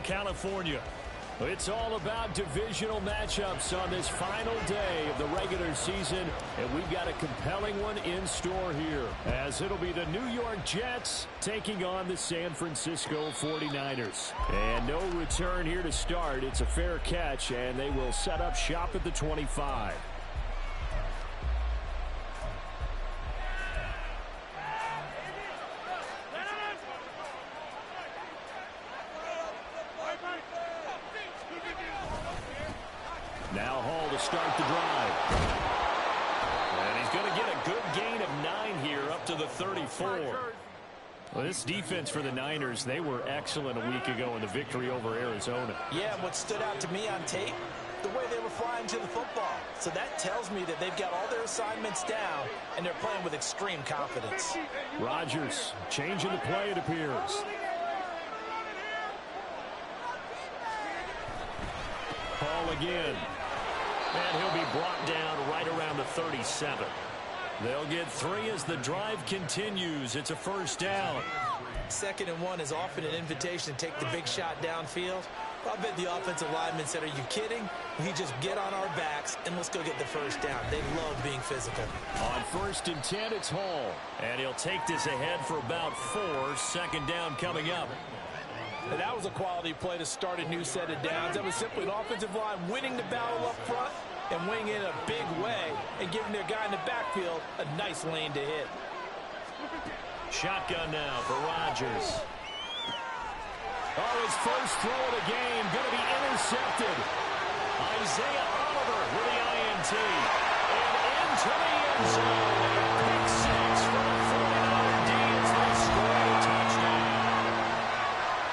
California. It's all about divisional matchups on this final day of the regular season, and we've got a compelling one in store here, as it'll be the New York Jets taking on the San Francisco 49ers. And no return here to start. It's a fair catch, and they will set up shop at the 25. Now Hall to start the drive. And he's going to get a good gain of 9 here up to the 34. Well, this defense for the Niners, they were excellent a week ago in the victory over Arizona. Yeah, what stood out to me on tape, the way they were flying to the football. So that tells me that they've got all their assignments down, and they're playing with extreme confidence. Rodgers changing the play, it appears. Hall again. And he'll be brought down right around the 37. They'll get 3 as the drive continues. It's a first down. 2nd and 1 is often an invitation to take the big shot downfield. I bet the offensive linemen said, are you kidding? We just get on our backs and let's go get the first down. They love being physical. On 1st and 10, it's Hall. And he'll take this ahead for about 4. 2nd down coming up. And that was a quality play to start a new set of downs. That was simply an offensive line winning the battle up front and winning in a big way and giving their guy in the backfield a nice lane to hit. Shotgun now for Rodgers. Oh, his first throw of the game going to be intercepted. Isaiah Oliver with the INT. And into the end zone. Pick 6 for the 49er D as they score a touchdown.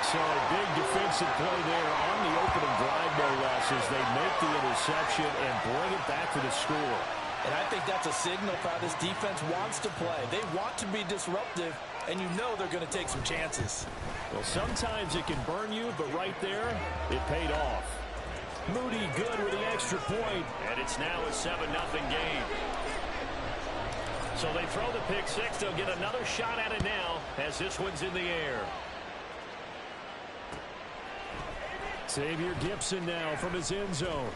So a big defensive play there on the opening drive, no less, as they make the interception and bring it back to the score. And I think that's a signal for how this defense wants to play. They want to be disruptive, and you know they're going to take some chances. Well, sometimes it can burn you, but right there, it paid off. Moody good with the extra point, and it's now a 7-0 game. So they throw the pick 6. They'll get another shot at it now as this one's in the air. Xavier Gipson now from his end zone.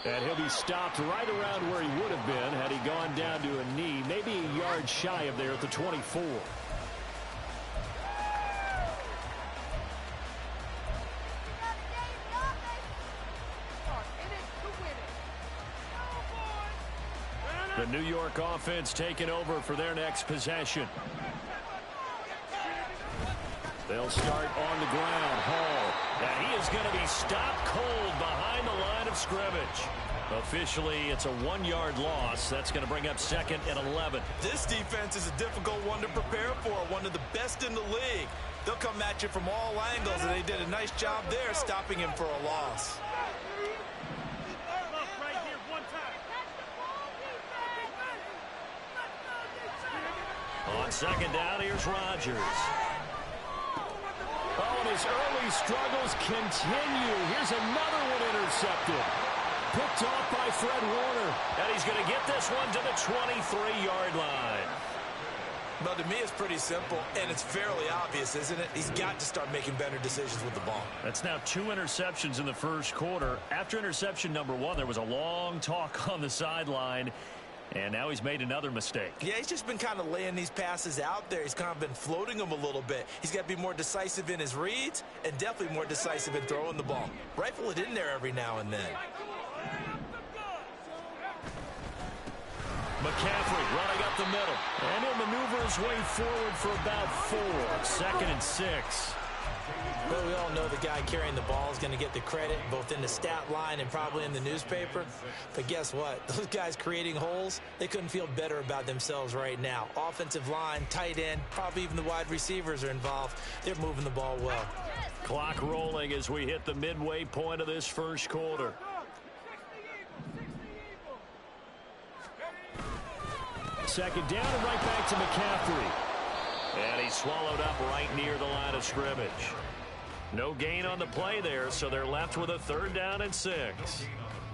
And he'll be stopped right around where he would have been had he gone down to a knee, maybe a yard shy of there at the 24. The New York offense taking over for their next possession. They'll start on the ground. Hall. And he is going to be stopped cold behind the line of scrimmage. Officially, it's a 1-yard loss. That's going to bring up 2nd and 11. This defense is a difficult one to prepare for, one of the best in the league. They'll come at you from all angles, and they did a nice job there stopping him for a loss. On 2nd down, here's Rodgers. Oh, and his early struggles continue. Here's another one intercepted. Picked off by Fred Warner. And he's going to get this one to the 23-yard line. Well, to me, it's pretty simple, and it's fairly obvious, isn't it? He's got to start making better decisions with the ball. That's now 2 interceptions in the first quarter. After interception number 1, there was a long talk on the sideline. And now he's made another mistake. Yeah, he's just been kind of laying these passes out there. He's kind of been floating them a little bit. He's got to be more decisive in his reads and definitely more decisive in throwing the ball. Rifle it in there every now and then. McCaffrey running up the middle. And he'll maneuver his way forward for about 4. 2nd and 6. Well, we all know the guy carrying the ball is going to get the credit both in the stat line and probably in the newspaper. But guess what? Those guys creating holes, they couldn't feel better about themselves right now. Offensive line, tight end, probably even the wide receivers are involved. They're moving the ball well. Clock rolling as we hit the midway point of this first quarter. Second down and right back to McCaffrey. And he's swallowed up right near the line of scrimmage. No gain on the play there, so they're left with a 3rd down and 6.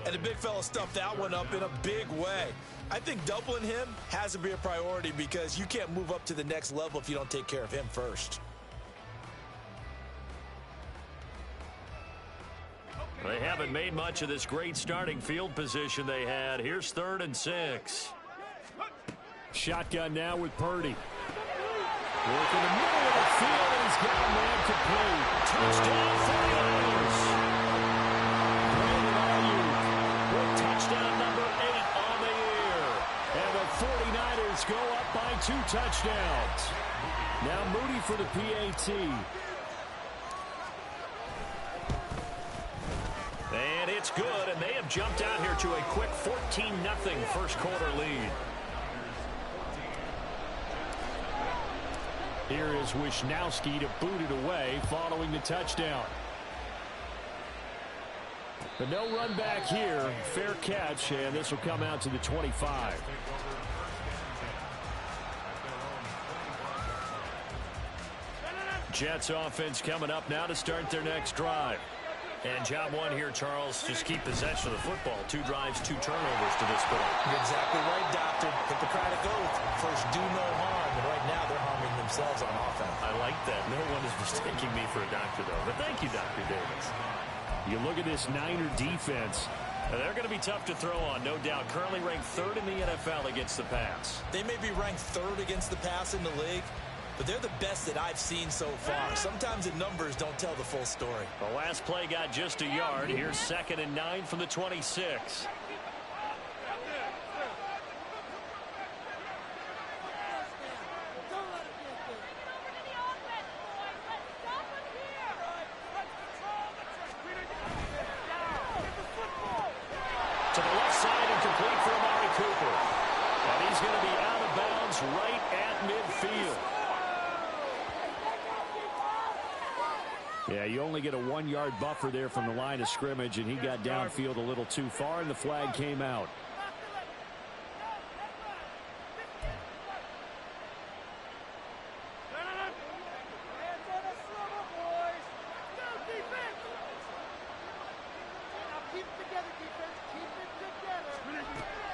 And the big fella stuffed that one up in a big way. I think doubling him has to be a priority because you can't move up to the next level if you don't take care of him first. They haven't made much of this great starting field position they had. Here's 3rd and 6. Shotgun now with Purdy. Work in the middle of the field, and he's got a man complete. Touchdown 49ers. Brandon Ayuk with touchdown number 8 on the year. And the 49ers go up by 2 touchdowns. Now Moody for the PAT. And it's good, and they have jumped out here to a quick 14-0 first quarter lead. Here is Wisnowski to boot it away following the touchdown. But no run back here. Fair catch, and this will come out to the 25. Jets offense coming up now to start their next drive. And job one here, Charles, just keep possession of the football. 2 drives, 2 turnovers to this point. You're exactly right, Doctor. Hippocratic oath. First, do no harm. And right now, they're harming themselves on offense. I like that. No one is mistaking me for a doctor, though. But thank you, Dr. Davis. You look at this Niner defense. They're going to be tough to throw on, no doubt. Currently ranked 3rd in the NFL against the pass. They may be ranked 3rd against the pass in the league, but they're the best that I've seen so far. Sometimes the numbers don't tell the full story. The last play got just a yard. Here's 2nd and 9 from the 26. To the left side and complete for Amari Cooper. And he's going to be out of bounds right at midfield. Yeah, you only get a 1-yard buffer there from the line of scrimmage, and he got downfield a little too far, and the flag came out.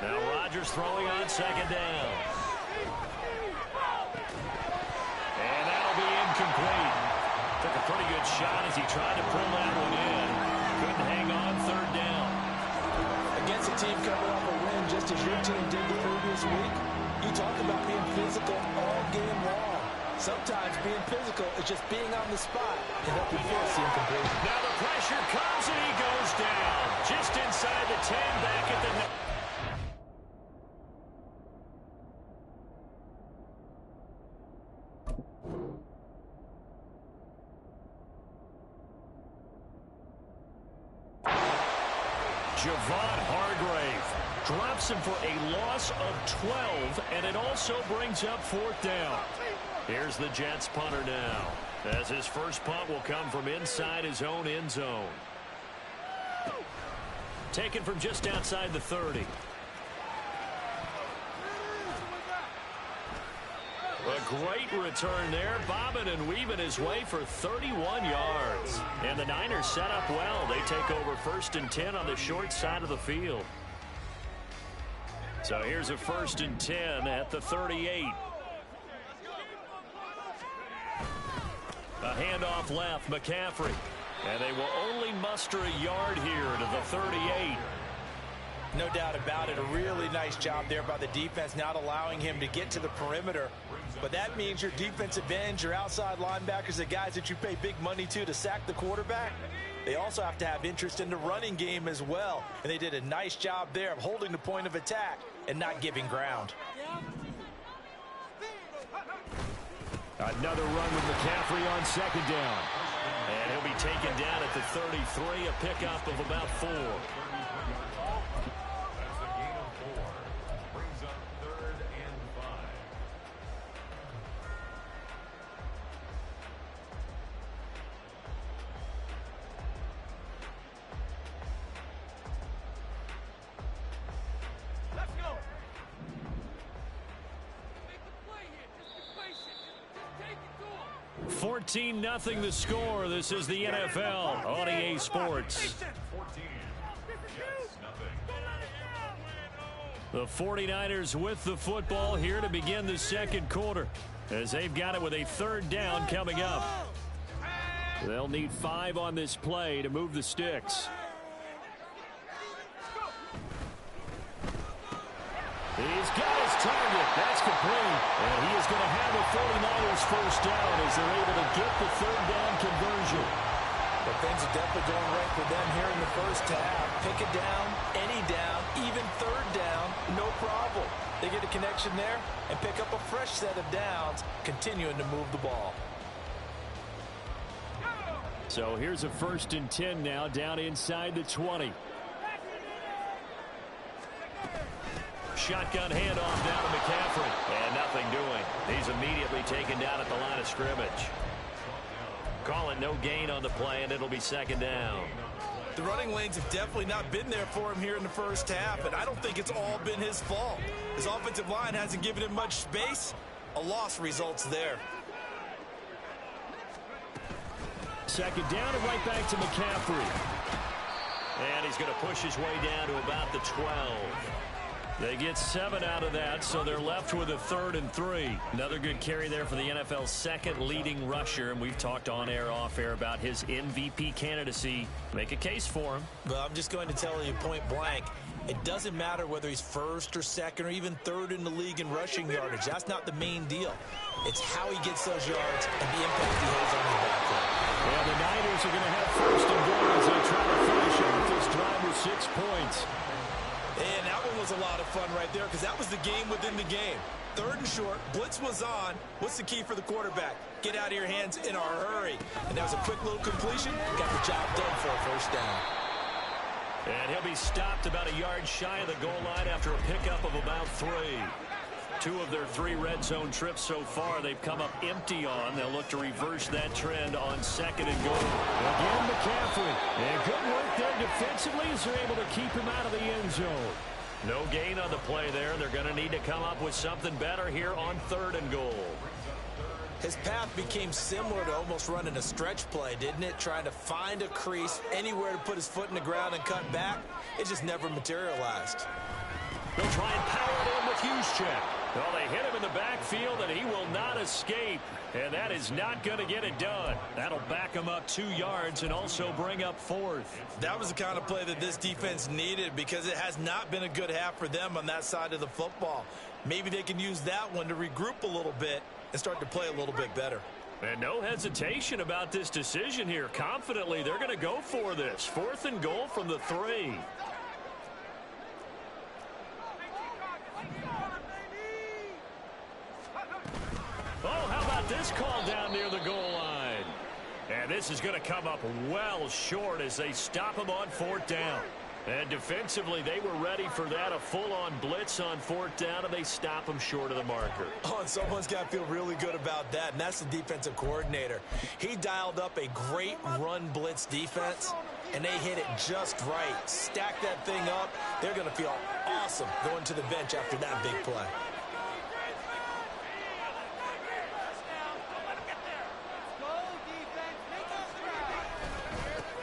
Now Rodgers throwing on 2nd down. And that'll be incomplete. Took a pretty good shot as he tried to pull that one in. Couldn't hang on 3rd down. Against a team coming off a win just as your team did the previous week, you talk about being physical all game long. Sometimes being physical is just being on the spot to help you force the incomplete. Now the pressure comes and he goes down. Just inside the 10, back at the net. Javon Hargrave drops him for a loss of 12, and it also brings up 4th down. Here's the Jets punter now, as his first punt will come from inside his own end zone. Taken from just outside the 30. A great return there, bobbing and weaving his way for 31 yards. And the Niners set up well. They take over 1st and 10 on the short side of the field. So here's a 1st and 10 at the 38. A handoff left, McCaffrey. And they will only muster a yard here to the 38. No doubt about it. A really nice job there by the defense, not allowing him to get to the perimeter. But that means your defensive ends, your outside linebackers, the guys that you pay big money to sack the quarterback, they also have to have interest in the running game as well. And they did a nice job there of holding the point of attack and not giving ground. Another run with McCaffrey on 2nd down. And he'll be taken down at the 33, a pickup of about 4. Let's go. 14-0 the score. This is the NFL on EA Sports. The 49ers with the football here to begin the second quarter, as they've got it with a 3rd down coming up. They'll need 5 on this play to move the sticks. He's got his target. That's complete. And he is going to have a 49ers first down as they're able to get the third down conversion. But things are definitely going right for them here in the first half. Pick it down, any down, even third down, no problem. They get a connection there and pick up a fresh set of downs, continuing to move the ball. So here's a 1st and 10 now, down inside the 20. Shotgun handoff down to McCaffrey. And nothing doing. He's immediately taken down at the line of scrimmage. Calling no gain on the play, and it'll be 2nd down. The running lanes have definitely not been there for him here in the first half, and I don't think it's all been his fault. His offensive line hasn't given him much space. A loss results there. 2nd down and right back to McCaffrey. And he's going to push his way down to about the 12. They get 7 out of that, so they're left with a 3rd and 3. Another good carry there for the NFL's 2nd leading rusher, and we've talked on air, off air about his MVP candidacy. Make a case for him. But I'm just going to tell you point blank, it doesn't matter whether he's 1st or 2nd or even 3rd in the league in rushing yardage. That's not the main deal. It's how he gets those yards and the impact he has on his backfield. Yeah, the Niners are going to have 1st and goal as they try to finish out this drive with 6 points. And that one was a lot of fun right there because that was the game within the game. 3rd and short, blitz was on. What's the key for the quarterback? Get out of your hands in a hurry. And that was a quick little completion. Got the job done for a 1st down. And he'll be stopped about a yard shy of the goal line after a pickup of about 3. 2 of their 3 red zone trips so far they've come up empty on. They'll look to reverse that trend on 2nd and goal. Again, McCaffrey. And good work there defensively as they're able to keep him out of the end zone. No gain on the play there. They're going to need to come up with something better here on 3rd and goal. His path became similar to almost running a stretch play, didn't it? Trying to find a crease, anywhere to put his foot in the ground and cut back. It just never materialized. They'll try and power it in with Juszczyk. Well, they hit him in the backfield, and he will not escape. And that is not going to get it done. That'll back him up 2 yards and also bring up 4th. That was the kind of play that this defense needed because it has not been a good half for them on that side of the football. Maybe they can use that one to regroup a little bit and start to play a little bit better. And no hesitation about this decision here. Confidently, they're going to go for this. 4th and goal from the 3. Oh, how about this call down near the goal line? And this is going to come up well short as they stop him on 4th down. And defensively, they were ready for that, a full-on blitz on 4th down, and they stop him short of the marker. Oh, and someone's got to feel really good about that, and that's the defensive coordinator. He dialed up a great run blitz defense, and they hit it just right. Stack that thing up. They're going to feel awesome going to the bench after that big play.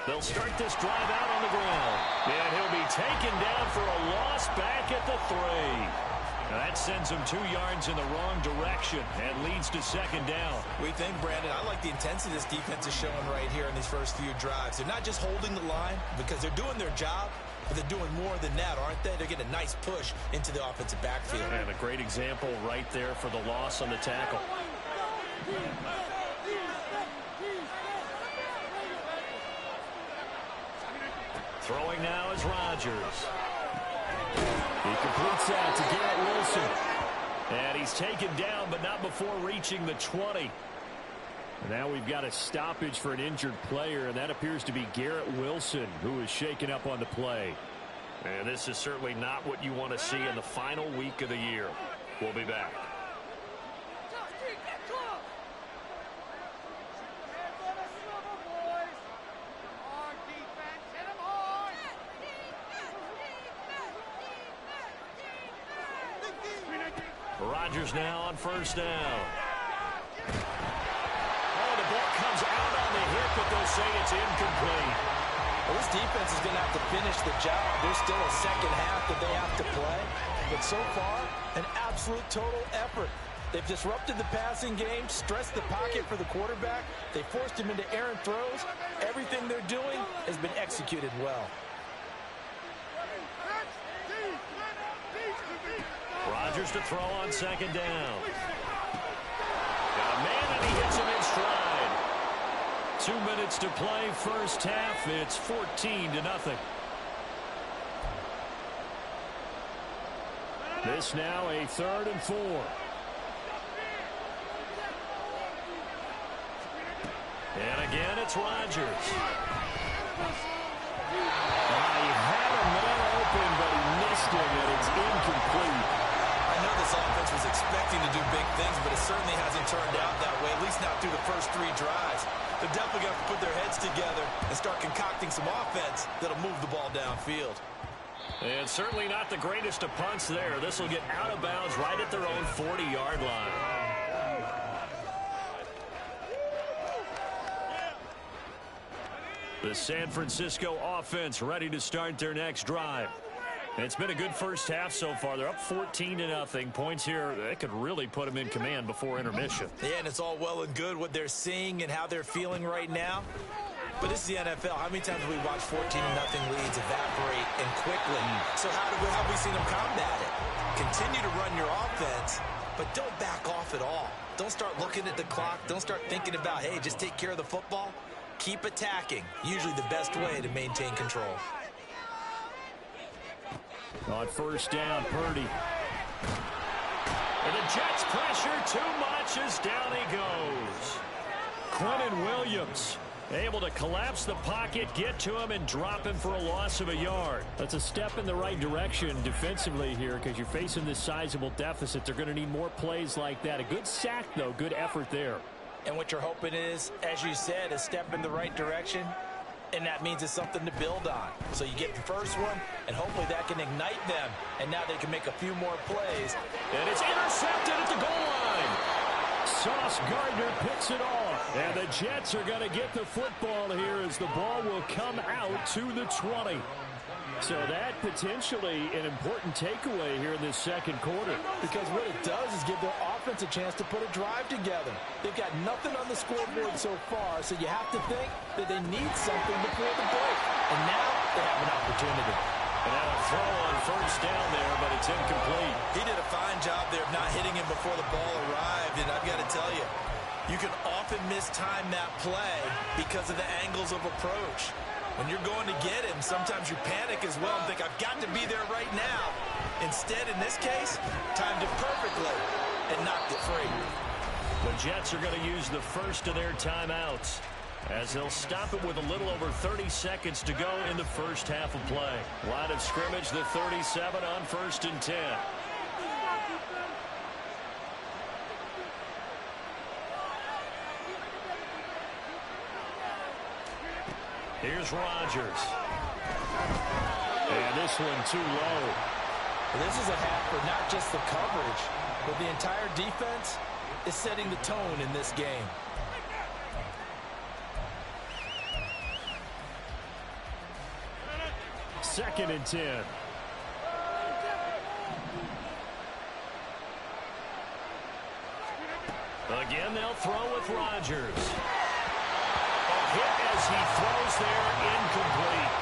They'll start this drive out on the ground. And he'll be taken down for a loss back at the 3. That sends him 2 yards in the wrong direction and leads to 2nd down. We think, Brandon, I like the intensity this defense is showing right here in these first few drives. They're not just holding the line because they're doing their job, but they're doing more than that, aren't they? They're getting a nice push into the offensive backfield. And a great example right there for the loss on the tackle. Throwing now is Rodgers. He completes that to Garrett Wilson. And he's taken down, but not before reaching the 20. Now we've got a stoppage for an injured player, and that appears to be Garrett Wilson, who is shaken up on the play. And this is certainly not what you want to see in the final week of the year. We'll be back. Rodgers now on 1st down. Oh, the ball comes out on the hit, but they'll say it's incomplete. Well, this defense is going to have to finish the job. There's still a second half that they have to play. But so far, an absolute total effort. They've disrupted the passing game, stressed the pocket for the quarterback. They forced him into errant throws. Everything they're doing has been executed well. Rodgers to throw on second down. Got a man, and he hits him in stride. 2 minutes to play, first half. It's 14-0. This now a 3rd and 4. And again, it's Rodgers. He had a man open, but he missed him, and it's incomplete. I know this offense was expecting to do big things, but it certainly hasn't turned out that way, at least not through the first 3 drives. They're definitely going to put their heads together and start concocting some offense that'll move the ball downfield. And certainly not the greatest of punts there. This will get out of bounds right at their own 40-yard line. The San Francisco offense ready to start their next drive. It's been a good first half so far. They're up 14-0. Points here, that could really put them in command before intermission. Yeah, and it's all well and good what they're seeing and how they're feeling right now. But this is the NFL. How many times have we watched 14-0 leads evaporate and quickly? So how have we seen them combat it? Continue to run your offense, but don't back off at all. Don't start looking at the clock. Don't start thinking about, hey, just take care of the football. Keep attacking. Usually the best way to maintain control. On first down, Purdy. And the Jets pressure too much as down he goes. Quinnen Williams able to collapse the pocket, get to him, and drop him for a loss of a yard. That's a step in the right direction defensively here because you're facing this sizable deficit. They're going to need more plays like that. A good sack, though. Good effort there. And what you're hoping is, as you said, a step in the right direction. And that means it's something to build on. So you get the first one, and hopefully that can ignite them. And now they can make a few more plays. And it's intercepted at the goal line. Sauce Gardner picks it off. And the Jets are going to get the football here as the ball will come out to the 20. So that potentially an important takeaway here in this second quarter. Because what it does is give their offense a chance to put a drive together. They've got nothing on the scoreboard so far, so you have to think that they need something before the break. And now they have an opportunity. And now a throw on first down there, but it's incomplete. He did a fine job there of not hitting him before the ball arrived, and I've got to tell you, you can often mistime that play because of the angles of approach. When you're going to get him, sometimes you panic as well and think, I've got to be there right now. Instead, in this case, timed it perfectly and knocked it free. The Jets are going to use the first of their timeouts as they'll stop it with a little over 30 seconds to go in the first half of play. Line of scrimmage, the 37 on 1st and 10. Here's Rodgers. And this one too low. This is a half for not just the coverage, but the entire defense is setting the tone in this game. Second and 10. Again, they'll throw with Rodgers. Hit as he throws there, incomplete.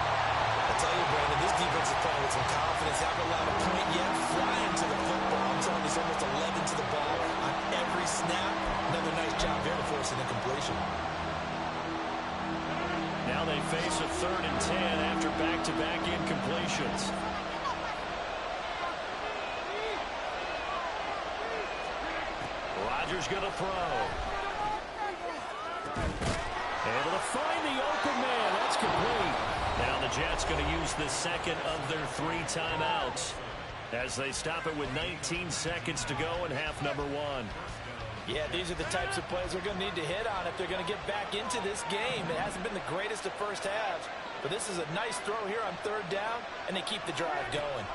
I tell you, Brandon, this defense is playing with some confidence. Haven't allowed a point yet. Flying to the football. I'm telling you, it's almost 11 to the ball on every snap. Another nice job there to force an incompletion. Now they face a 3rd and 10 after back-to-back incompletions. Rodgers going to throw. Able to find the open man. That's complete. Now the Jets going to use the second of their 3 timeouts as they stop it with 19 seconds to go in half number 1. Yeah, these are the types of plays they're going to need to hit on if they're going to get back into this game. It hasn't been the greatest of first halves, but this is a nice throw here on 3rd down, and they keep the drive going.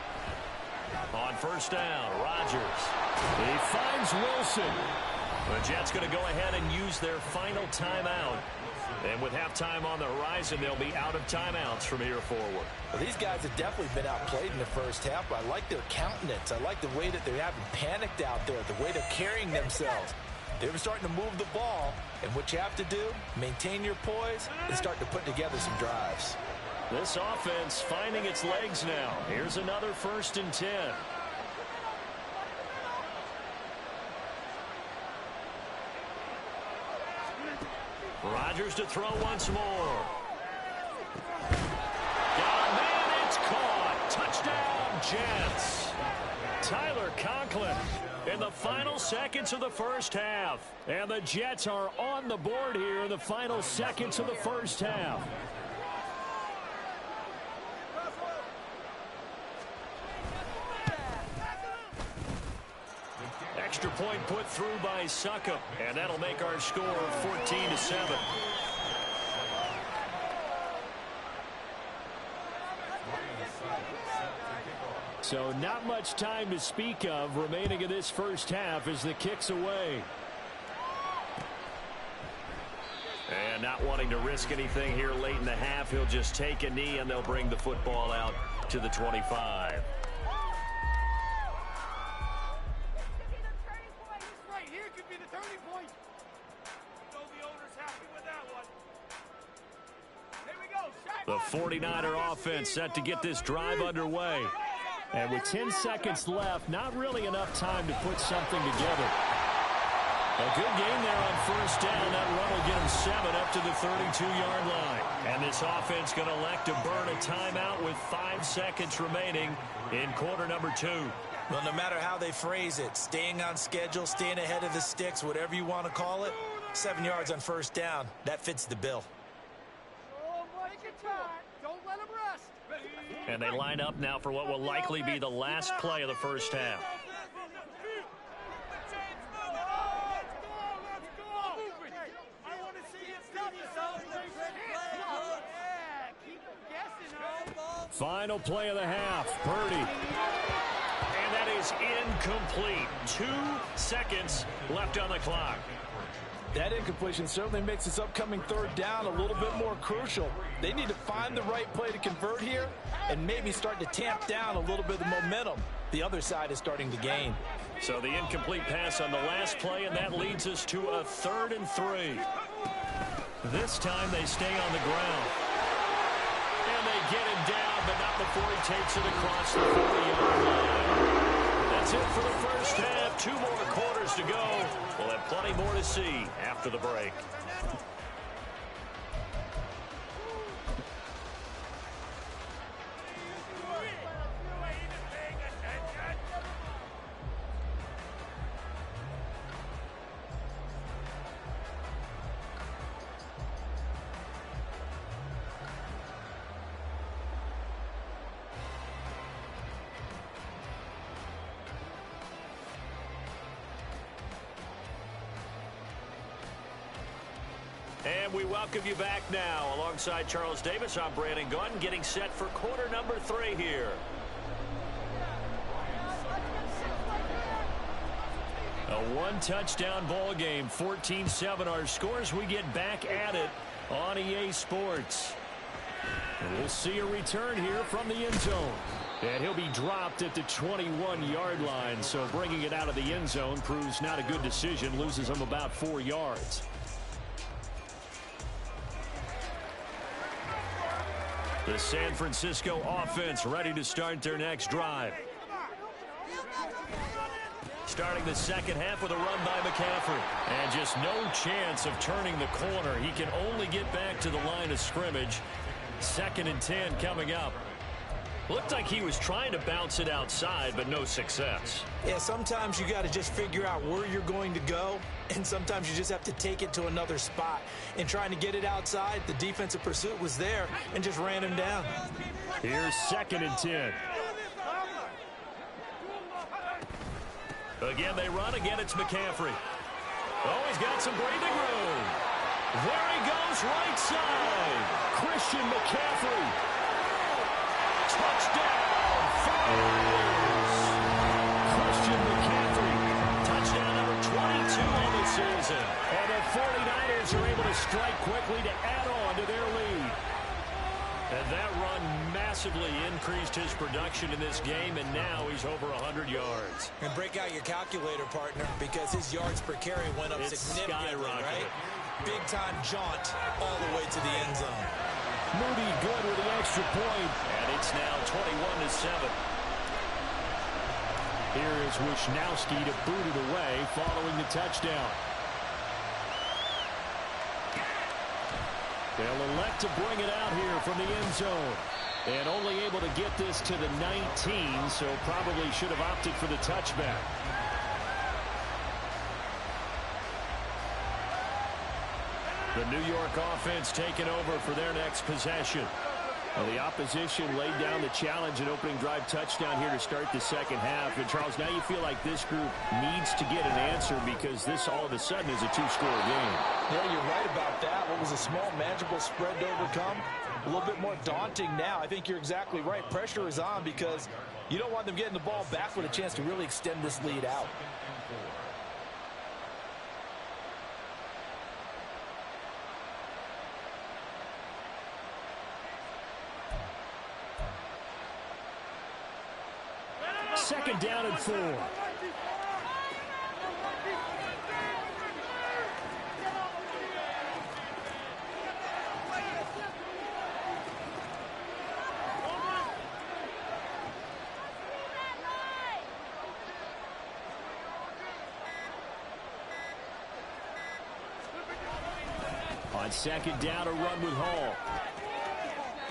On first down, Rodgers. He finds Wilson. The Jets going to go ahead and use their final timeout. And with halftime on the horizon, they'll be out of timeouts from here forward. Well, these guys have definitely been outplayed in the first half, but I like their countenance. I like the way that they haven't panicked out there, the way they're carrying themselves. They're starting to move the ball, and what you have to do, maintain your poise and start to put together some drives. This offense finding its legs now. Here's another 1st and 10. Rodgers to throw once more. Got a man, it's caught. Touchdown, Jets. Tyler Conklin in the final seconds of the first half. And the Jets are on the board here in the final seconds of the first half. Extra point put through by Succop, and that'll make our score 14-7. So not much time to speak of remaining in this first half as the kick's away. And not wanting to risk anything here late in the half, he'll just take a knee and they'll bring the football out to the 25. The 49er offense set to get this drive underway. And with 10 seconds left, not really enough time to put something together. A good game there on first down. That run will get him 7 up to the 32-yard line. And this offense going to elect to burn a timeout with 5 seconds remaining in quarter number 2. Well, no matter how they phrase it, staying on schedule, staying ahead of the sticks, whatever you want to call it, 7 yards on first down, that fits the bill. And they line up now for what will likely be the last play of the first half. Final play of the half, Purdy. And that is incomplete. 2 seconds left on the clock. That incompletion certainly makes this upcoming third down a little bit more crucial. They need to find the right play to convert here and maybe start to tamp down a little bit of the momentum the other side is starting to gain. So the incomplete pass on the last play, and that leads us to a 3rd and 3. This time they stay on the ground. And they get him down, but not before he takes it across the 40-yard line. That's it for the first half. 2 more quarters to go. We'll have plenty more to see after the break. And we welcome you back now. Alongside Charles Davis, I'm Brandon Gaudin, getting set for quarter number 3 here. A 1-touchdown ball game, 14-7 our scores. We get back at it on EA Sports. And we'll see a return here from the end zone. And he'll be dropped at the 21-yard line, so bringing it out of the end zone proves not a good decision, loses him about 4 yards. The San Francisco offense ready to start their next drive. Starting the second half with a run by McCaffrey. And just no chance of turning the corner. He can only get back to the line of scrimmage. 2nd and 10 coming up. Looked like he was trying to bounce it outside, but no success. Yeah, sometimes you got to just figure out where you're going to go, and sometimes you just have to take it to another spot. In trying to get it outside, the defensive pursuit was there and just ran him down. Here's 2nd and 10. Again, they run. Again, it's McCaffrey. Oh, he's got some breathing room. There he goes, right side. Christian McCaffrey. Touchdown, Falcons! Christian McCaffrey, touchdown number 22 on the season. And the 49ers are able to strike quickly to add on to their lead. And that run massively increased his production in this game, and now he's over 100 yards. And break out your calculator, partner, because his yards per carry went up significantly, right? Big-time jaunt all the way to the end zone. Moody good with the extra point, and it's now 21-7. Here is Wisnowski to boot it away following the touchdown. They'll elect to bring it out here from the end zone. And only able to get this to the 19, so probably should have opted for the touchback. The New York offense taking over for their next possession. Well, the opposition laid down the challenge and opening drive touchdown here to start the second half. And, Charles, now you feel like this group needs to get an answer because this all of a sudden is a two-score game. Yeah, you're right about that. What was a small, manageable spread to overcome? A little bit more daunting now. I think you're exactly right. Pressure is on because you don't want them getting the ball back with a chance to really extend this lead out. Second down and 4. On second down, a run with Hall.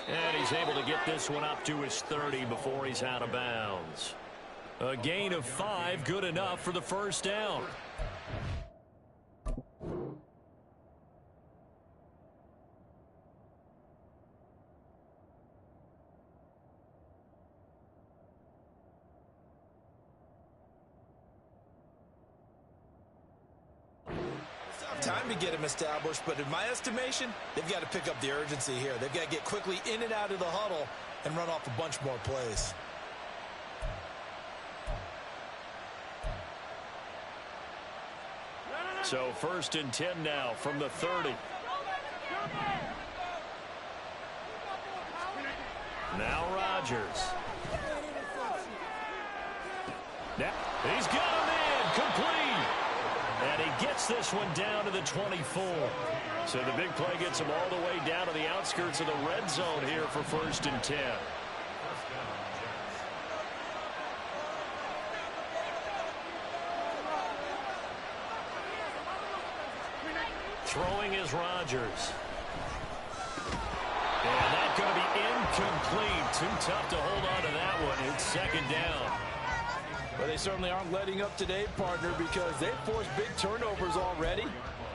And he's able to get this one up to his 30 before he's out of bounds. A gain of 5, good enough for the first down. Time to get him established, but in my estimation, they've got to pick up the urgency here. They've got to get quickly in and out of the huddle and run off a bunch more plays. So first and 10 now from the 30. Now Rodgers. Now he's got him in, complete. And he gets this one down to the 24. So the big play gets him all the way down to the outskirts of the red zone here for first and 10. Throwing is Rodgers. And that's going to be incomplete. Too tough to hold on to that one. It's second down. Well, they certainly aren't letting up today, partner, because they've forced big turnovers already,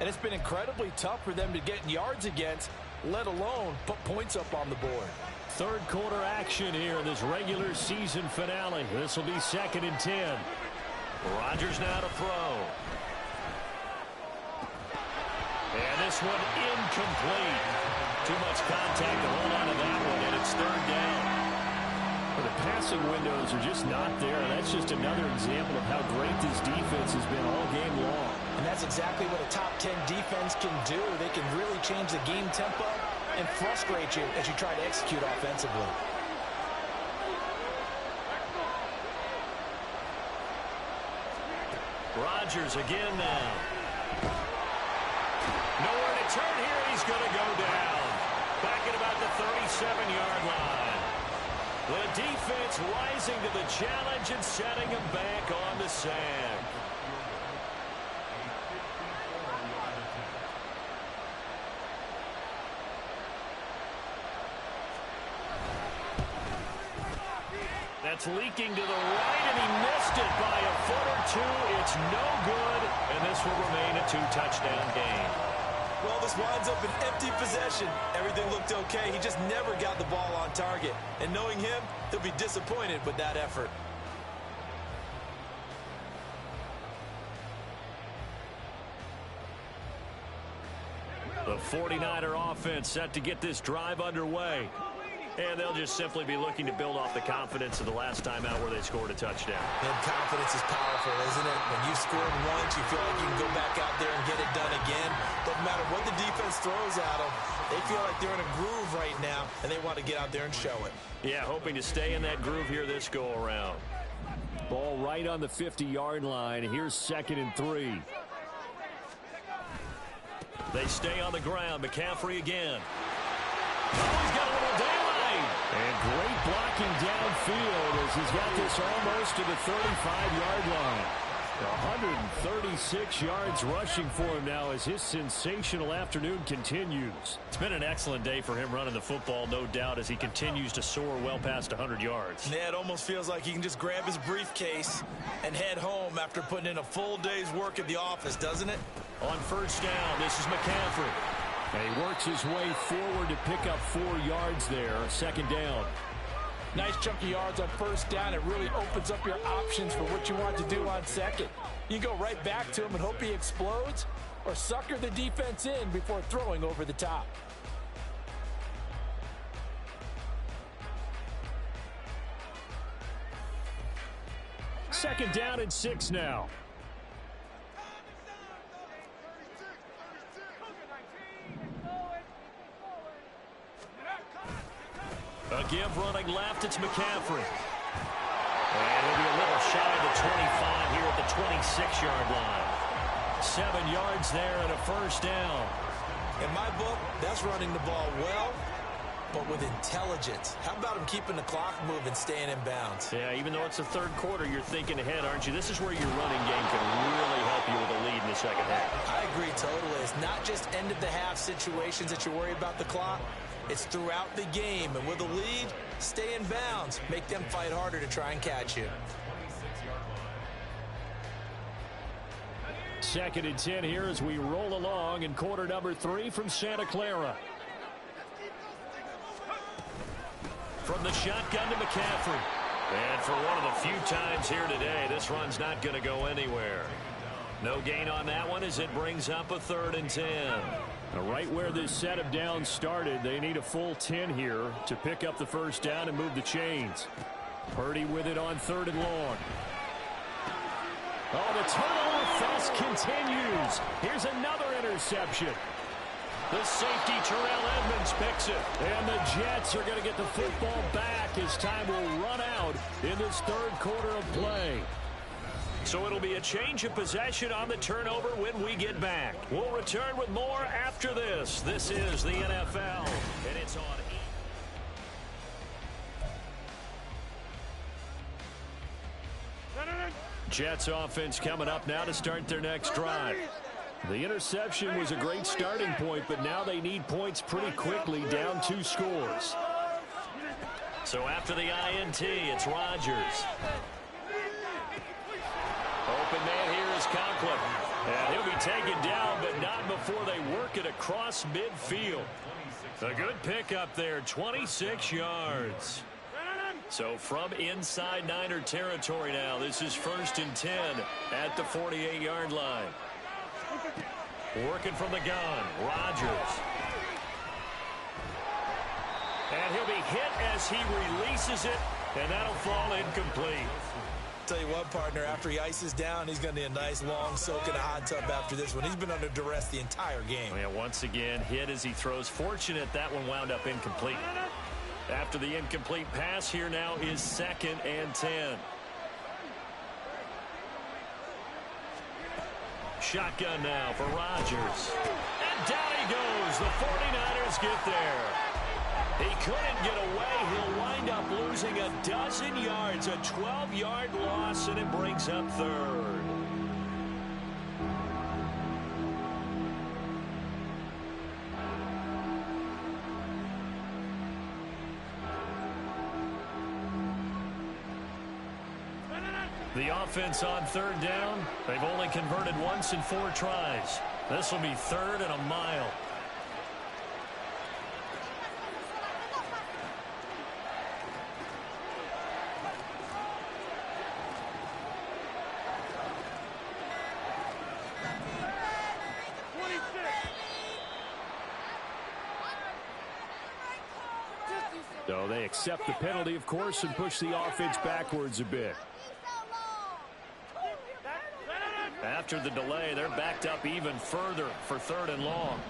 and it's been incredibly tough for them to get yards against, let alone put points up on the board. Third quarter action here in this regular season finale. This will be second and 10. Rodgers now to throw. And this one incomplete. Too much contact to hold on to that one, and it's third down. But the passing windows are just not there. That's just another example of how great this defense has been all game long. And that's exactly what a top 10 defense can do. They can really change the game tempo and frustrate you as you try to execute offensively. Rodgers again now. Nowhere to turn here. He's going to go down. Back at about the 37-yard line. The defense rising to the challenge and setting him back on the sand. That's leaking to the right, and he missed it by a foot or two. It's no good, and this will remain a two-touchdown game. Well, this winds up an empty possession. Everything looked okay. He just never got the ball on target. And knowing him, he'll be disappointed with that effort. The 49er offense set to get this drive underway. And they'll just simply be looking to build off the confidence of the last time out where they scored a touchdown. And confidence is powerful, isn't it? When you scored once, you feel like you can go back out there and get it done again. Doesn't matter what the defense throws at them. They feel like they're in a groove right now, and they want to get out there and show it. Yeah, hoping to stay in that groove here this go-around. Ball right on the 50-yard line. Here's second and 3. They stay on the ground. McCaffrey again. Oh, he's got a little daylight. And great blocking downfield as he's got this almost to the 35-yard line. 136 yards rushing for him now as his sensational afternoon continues. It's been an excellent day for him running the football, no doubt, as he continues to soar well past 100 yards. Yeah, it almost feels like he can just grab his briefcase and head home after putting in a full day's work at the office, doesn't it? On first down, this is McCaffrey. And he works his way forward to pick up 4 yards there. Second down. Nice chunk of yards on first down. It really opens up your options for what you want to do on second. You go right back to him and hope he explodes, or sucker the defense in before throwing over the top. Second down and 6 now. A give running left, it's McCaffrey. And he'll be a little shy of the 25 here at the 26-yard line. 7 yards there and a first down. In my book, that's running the ball well, but with intelligence. How about him keeping the clock moving, staying in bounds? Yeah, even though it's the third quarter, you're thinking ahead, aren't you? This is where your running game can really help you with a lead in the second half. I agree totally. It's not just end-of-the-half situations that you worry about the clock. It's throughout the game, and with a lead, stay in bounds. Make them fight harder to try and catch you. Second and 10 here as we roll along in quarter number 3 from Santa Clara. From the shotgun to McCaffrey. And for one of the few times here today, this run's not going to go anywhere. No gain on that one as it brings up a 3rd and 10. Now, right where this set of downs started, they need a full 10 here to pick up the first down and move the chains. Purdy with it on 3rd and long. Oh, the turnover fest continues. Here's another interception. The safety, Terrell Edmonds, picks it. And the Jets are going to get the football back as time will run out in this 3rd quarter of play. So it'll be a change of possession on the turnover when we get back. We'll return with more after this. This is the NFL, and it's on. Jets offense coming up now to start their next drive. The interception was a great starting point, but now they need points pretty quickly, down 2 scores. So after the INT, it's Rodgers. Open man here is Conklin. And he'll be taken down, but not before they work it across midfield. A good pickup there, 26 yards. So from inside Niner territory now, this is 1st and 10 at the 48-yard line. Working from the gun, Rodgers. And he'll be hit as he releases it, and that'll fall incomplete. Tell you what, partner, after he ices down, he's going to need a nice long soak in a hot tub after this one. He's been under duress the entire game. Yeah, once again, hit as he throws. Fortunate that one wound up incomplete. After the incomplete pass, here now is 2nd and 10. Shotgun now for Rodgers. And down he goes. The 49ers get there. He couldn't get away. He'll wind up losing a dozen yards, a 12-yard loss, and it brings up 3rd. The offense on 3rd down. They've only converted once in 4 tries. This will be 3rd and a mile. So they accept the penalty, of course, and push the offense backwards a bit. After the delay, they're backed up even further for 3rd and long.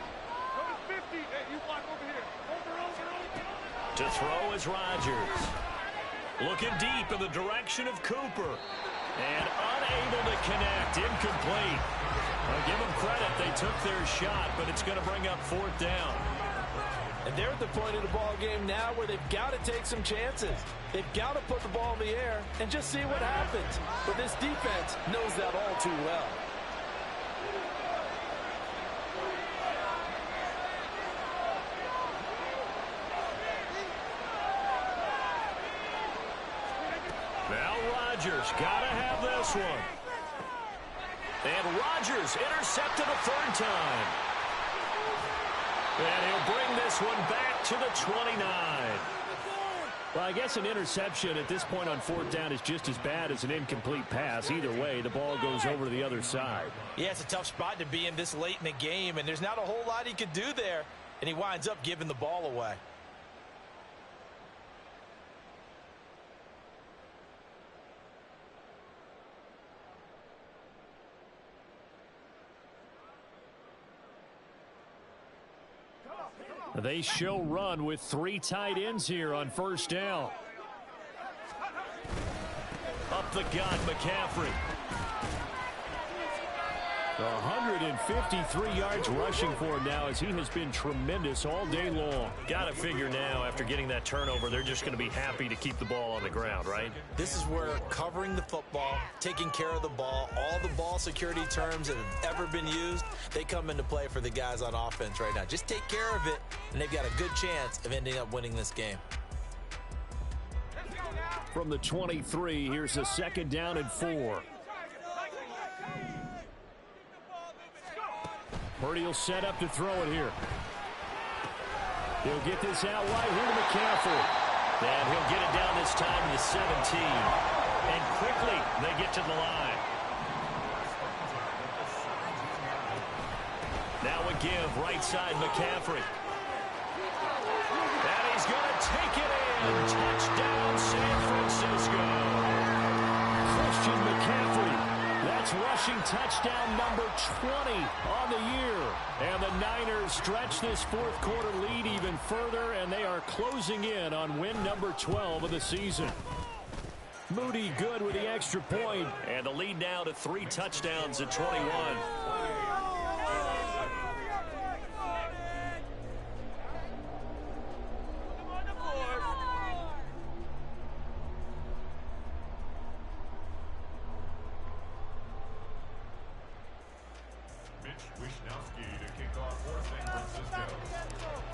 To throw is Rodgers. Looking deep in the direction of Cooper. And unable to connect, incomplete. I'll give them credit, they took their shot, but it's going to bring up 4th down. And they're at the point of the ball game now where they've got to take some chances. They've got to put the ball in the air and just see what happens. But this defense knows that all too well. Now Rodgers got to have this one. And Rodgers intercepted a third time. And he'll bring this one back to the 29. Well, I guess an interception at this point on fourth down is just as bad as an incomplete pass. Either way, the ball goes over to the other side. Yeah, it's a tough spot to be in this late in the game, and there's not a whole lot he could do there, and he winds up giving the ball away. They show run with 3 tight ends here on first down. Up the gut, McCaffrey. 153 yards rushing for him now as he has been tremendous all day long. Got to figure now, after getting that turnover, they're just going to be happy to keep the ball on the ground, right? This is where covering the football, taking care of the ball, all the ball security terms that have ever been used, they come into play for the guys on offense right now. Just take care of it, and they've got a good chance of ending up winning this game. From the 23, here's a second down and 4. Purdy will set up to throw it here. He'll get this out wide here to McCaffrey. And he'll get it down this time to the 17. And quickly, they get to the line. Now a give, right side, McCaffrey. And he's going to take it in. Touchdown, San Francisco. Christian McCaffrey. That's rushing touchdown number 20 on the year. And the Niners stretch this fourth quarter lead even further, and they are closing in on win number 12 of the season. Moody good with the extra point. And the lead now to 3 touchdowns at 21.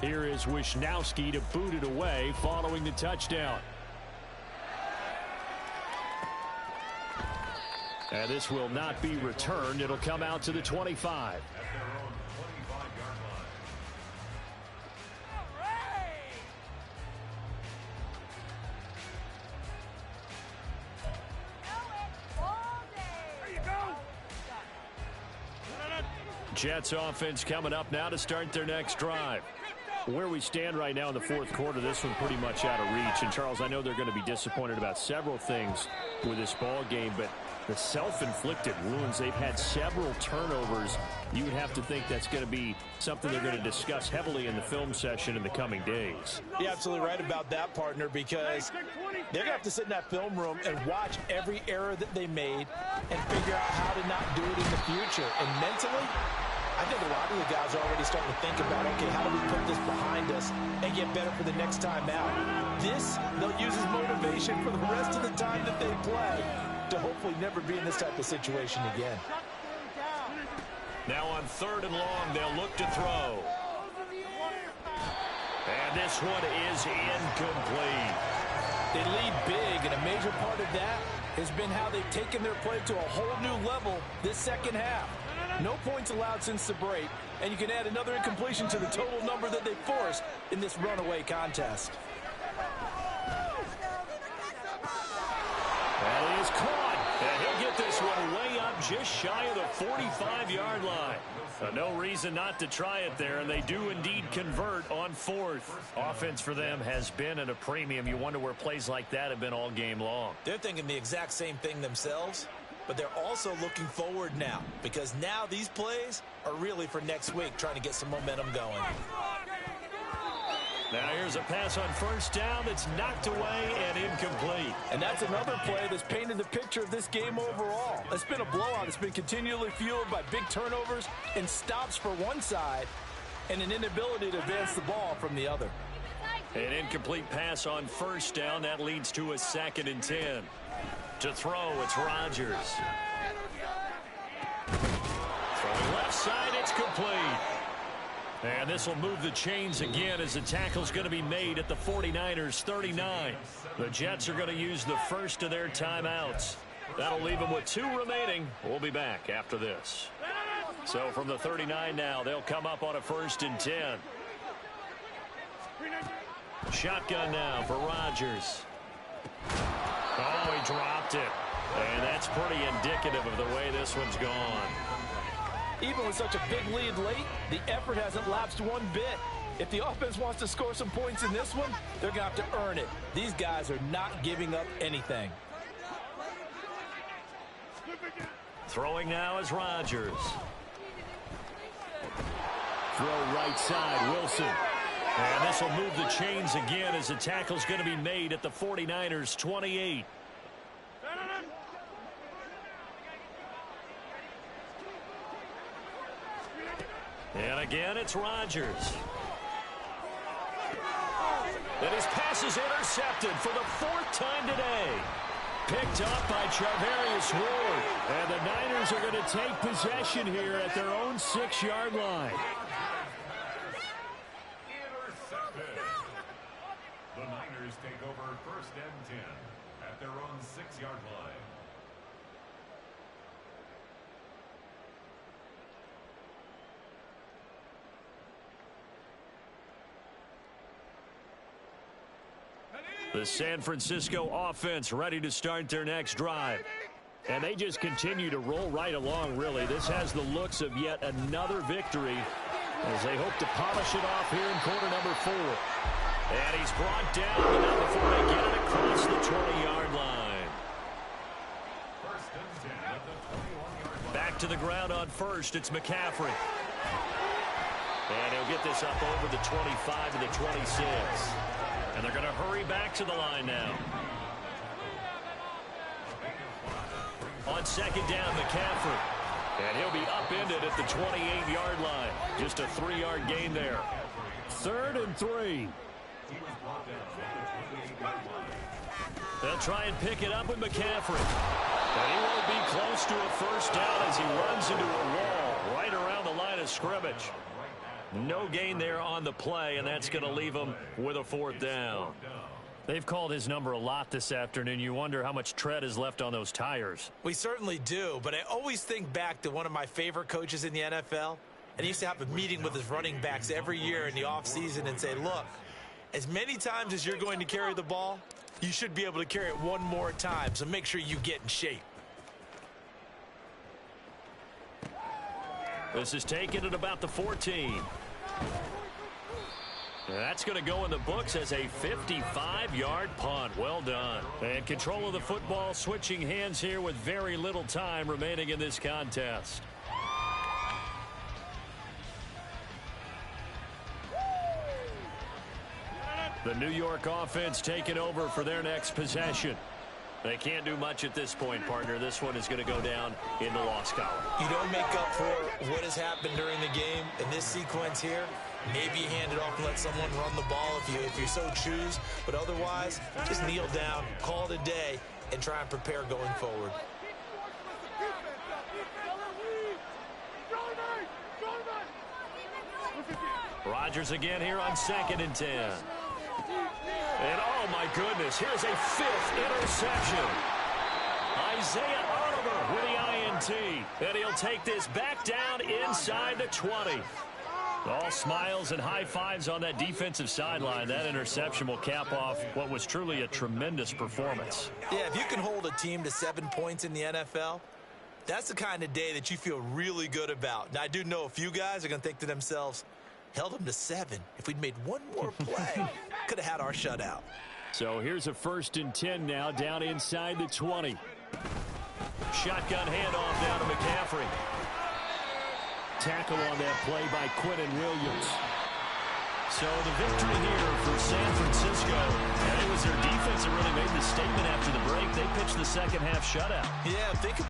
Here is Wisnowski to boot it away following the touchdown. And this will not be returned. It'll come out to the 25. Jets offense coming up now to start their next drive. Where we stand right now in the fourth quarter, this one pretty much out of reach. And, Charles, I know they're going to be disappointed about several things with this ball game, but the self-inflicted wounds, they've had several turnovers. You would have to think that's going to be something they're going to discuss heavily in the film session in the coming days. You're absolutely right about that, partner, because they're going to have to sit in that film room and watch every error that they made and figure out how to not do it in the future. And mentally, I think a lot of the guys are already starting to think about, okay, how do we put this behind us and get better for the next time out? This, they'll use as motivation for the rest of the time that they play to hopefully never be in this type of situation again. Now on 3rd and long, they'll look to throw. And this one is incomplete. They lead big, and a major part of that has been how they've taken their play to a whole new level this second half. No points allowed since the break, and you can add another incompletion to the total number that they forced in this runaway contest. That is caught, and he'll get this one way up just shy of the 45-yard line. No reason not to try it there, and they do indeed convert on 4th. Offense for them has been at a premium. You wonder where plays like that have been all game long. They're thinking the exact same thing themselves, but they're also looking forward now, because now these plays are really for next week, trying to get some momentum going. Now here's a pass on first down that's knocked away and incomplete. And that's another play that's painted the picture of this game overall. It's been a blowout. It's been continually fueled by big turnovers and stops for one side and an inability to advance the ball from the other. An incomplete pass on first down. That leads to a 2nd and 10. To throw, it's Rodgers. Throwing left side, it's complete. And this will move the chains again as the tackle's going to be made at the 49ers 39. The Jets are going to use the first of their timeouts. That'll leave them with 2 remaining. We'll be back after this. So from the 39 now, they'll come up on a 1st and 10. Shotgun now for Rodgers. Oh, he dropped it. And that's pretty indicative of the way this one's gone. Even with such a big lead late, the effort hasn't lapsed one bit. If the offense wants to score some points in this one, they're going to have to earn it. These guys are not giving up anything. Throwing now is Rodgers. Throw right side, Wilson. And this will move the chains again as the tackle's going to be made at the 49ers 28. And again, it's Rodgers. And his pass is intercepted for the 4th time today. Picked up by Charvarius Ward. And the Niners are going to take possession here at their own 6-yard line. Intercepted. The Niners take over 1st and 10 at their own 6-yard line. The San Francisco offense ready to start their next drive. And they just continue to roll right along, really. This has the looks of yet another victory as they hope to polish it off here in quarter number 4. And he's brought down, but not before they get it across the 20-yard line. 1st and 10 at the 21-yard line. Back to the ground on first, it's McCaffrey. And he'll get this up over the 25 to the 26. And they're going to hurry back to the line now. On 2nd down, McCaffrey. And he'll be upended at the 28-yard line. Just a 3-yard gain there. 3rd and 3. They'll try and pick it up with McCaffrey. But he won't be close to a 1st down as he runs into a wall right around the line of scrimmage. No gain there on the play, and that's going to leave him with a 4th down. They've called his number a lot this afternoon. You wonder how much tread is left on those tires. We certainly do, but I always think back to one of my favorite coaches in the NFL. And he used to have a meeting with his running backs every year in the offseason and say, look, as many times as you're going to carry the ball, you should be able to carry it one more time, so make sure you get in shape. This is taken at about the 14. That's going to go in the books as a 55-yard punt. Well done. And control of the football switching hands here with very little time remaining in this contest. The New York offense taking over for their next possession. They can't do much at this point, partner. This one is going to go down in the loss column. You don't make up for what has happened during the game in this sequence here. Maybe you hand it off and let someone run the ball if you so choose. But otherwise, just kneel down, call it a day, and try and prepare going forward. Rodgers again here on 2nd and 10. And oh my goodness, here's a 5th interception. Isaiah Oliver with the INT. And he'll take this back down inside the 20. All smiles and high fives on that defensive sideline. That interception will cap off what was truly a tremendous performance. Yeah, if you can hold a team to 7 points in the NFL, that's the kind of day that you feel really good about. Now, I do know a few guys are going to think to themselves, held them to 7. If we'd made one more play, could have had our shutout. So here's a 1st and 10 now down inside the 20. Shotgun handoff down to McCaffrey. Tackle on that play by Quinnen Williams. So the victory here for San Francisco. And it was their defense that really made the statement after the break. They pitched the second half shutout. Yeah, think